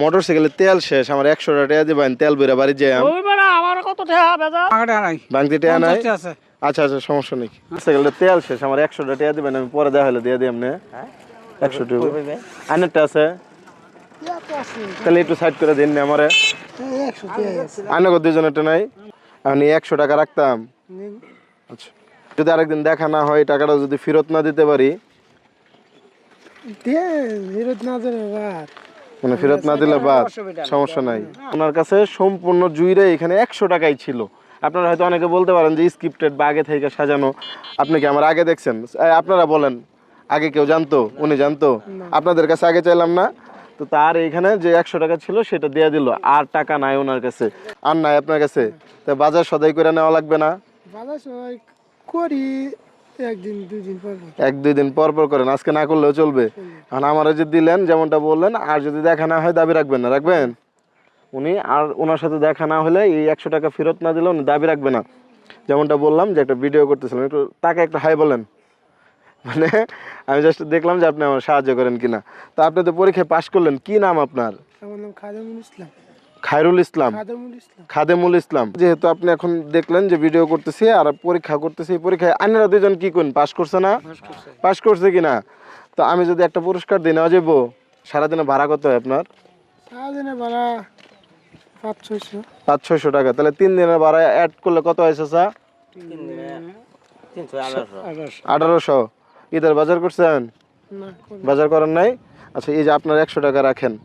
মোটরসাইকেলে তেল শেষ, আমার 100 টাকা দিবেন, তেল বইরা বাড়ি যাই। ওই বেড়া আমার কত টাকা বেজা টাকা নাই বাংতি টাকা নাই। 50 আছে। আচ্ছা আচ্ছা, সমস্যা নেই। মোটরসাইকেলে তেল শেষ, আমার 100 টাকা দিবেন, আমি পরে দেখা হলে দিয়ে দিই। আপনি 100 টাকা আনেরটা আছে, তাহলে একটু সাইড করে দিন আমারে। আনে কত দুজনেরটা নাই, আমি 100 টাকা রাখতাম। আচ্ছা, যদি আরেকদিন দেখা না হয়, টাকাটা যদি ফেরত না দিতে পারি, মানে ফেরত না দিলে বাদ, সমস্যা নাই। ওনার কাছে সম্পূর্ণ জুইরে এখানে 100 টাকাই ছিল। আপনারা হয়তো অনেকে বলতে পারেন যে স্ক্রিপ্টেড বা আগে থেকে সাজানো। আপনি কি আমার আগে দেখছেন? আপনারা বলেন, আগে কেউ জানতো? উনি জানতো? আপনাদের কাছে আগে চাইলাম না তো, তার এইখানে যে 100 টাকা ছিল সেটা দিয়ে দিল, আর টাকা নাই ওনার কাছে, আর নাই আপনার কাছে। তো বাজার সদাই করে নেওয়া লাগবে না? বাজার সদাই করি একদিন দুই দিন পর পর করেন, আজকে না করলেও চলবে। এখন আমারও যে দিলেন যেমনটা বললেন, আর যদি দেখা না হয় দাবি রাখবেন না? রাখবেন। উনি আর ওনার সাথে দেখা না হলে এই 100 টাকা ফেরত না দিলে উনি দাবি রাখবে না। যেমনটা বললাম যে একটা ভিডিও করতেছিলাম, একটু তাকে একটা হাই বলেন। মানে আমি জাস্ট দেখলাম যে আপনি আমার সাহায্য করেন কিনা। তো আপনি তো পরীক্ষায় পাশ করলেন, কি নাম আপনার? আমার নাম খাদেমুল ইসলাম। খায়রুল ইসলাম। খাদেমুল ইসলাম। যেহেতু আপনি এখন দেখলেন যে ভিডিও করতেছি আর পরীক্ষা করতেছি, পরীক্ষায় আইনেরা দুজন কি করেন, পাশ করছে না? পাশ করছে কিনা। তো আমি যদি একটা পুরস্কার দিই, নেওয়া যাবো? সারাদিনে ভাড়া কত হয় আপনার? সারাদিনে ভাড়া 500-600 টাকা। তাহলে 3 দিনের ভাড়া অ্যাড করলে কত হয়েছে স্যার? 1800। ঈদের বাজার করছেন? বাজার করেন নাই? আচ্ছা, এই যে আপনার 100 টাকা রাখেন।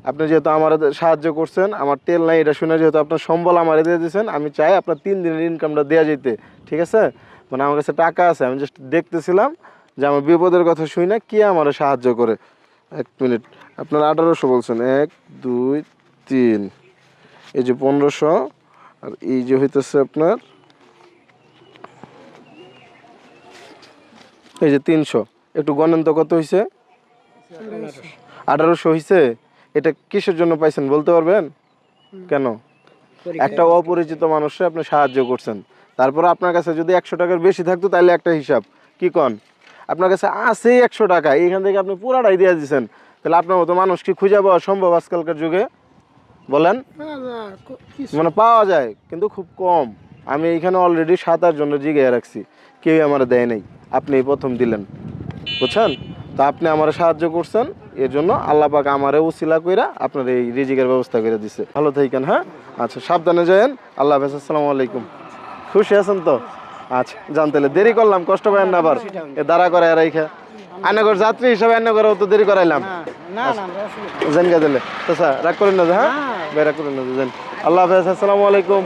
আপনি যেহেতু আমার সাহায্য করছেন, আমার তেল নাই এটা শুনে যেহেতু আপনার সম্বল আমার দিয়ে দিয়েছেন, আমি চাই আপনার 3 দিনের ইনকামটা দেওয়া যেতে। ঠিক আছে? মানে আমার কাছে টাকা আছে, আমি জাস্ট দেখতেছিলাম যে আমার বিপদের কথা শুই না, কে আমার সাহায্য করে। 1 মিনিট, আপনার 1800 বলছেন, 1 2 3, এই যে 1500, আর এই যে হইতেছে আপনার এই যে 300। একটু গণেন তো কত হয়েছে? 1800 হয়েছে। এটা কিসের জন্য পাইছেন বলতে পারবেন? কেন? একটা অপরিচিত মানুষকে আপনি সাহায্য করছেন, তারপর আপনার কাছে যদি 100 টাকার বেশি থাকতো তাহলে একটা হিসাব, কি কন? আপনার কাছে আছে 100 টাকা, এইখান থেকে আপনি পুরাটাই দিয়ে দিচ্ছেন, তাহলে আপনার মতো মানুষ কি খুঁজে পাওয়া সম্ভব আজকালকার যুগে? বলেন। মানে পাওয়া যায় কিন্তু খুব কম। আমি এইখানে অলরেডি 7-8 জনের জিজ্ঞাসা রাখছি, কেউই আমার দেয় নাই, আপনি প্রথম দিলেন, বুঝছেন? তো আপনি আমার সাহায্য করছেন, এর জন্য আল্লাহ পাক আমারে উসিলা কইরা আপনার এই রিজিকের ব্যবস্থা করে দিছে। ভালো থাকেন। হ্যাঁ, আচ্ছা, সাবধানে যায়েন। আল্লাহ হাফেজ। আসসালামু আলাইকুম। খুশি আছেন তো? আচ্ছা, জানতে দেরি করলাম, কষ্ট পাবেন না আবার। এ দাঁড়া করে রাইখা আন্নাগর যাত্রী হিসাবে আন্নাগর তো দেরি করাইলাম জেনগা দিলে তো স্যার রাগ করেন না। হ্যাঁ, রাগ করেন না। আল্লাহ হাফেজ। আসসালামু আলাইকুম।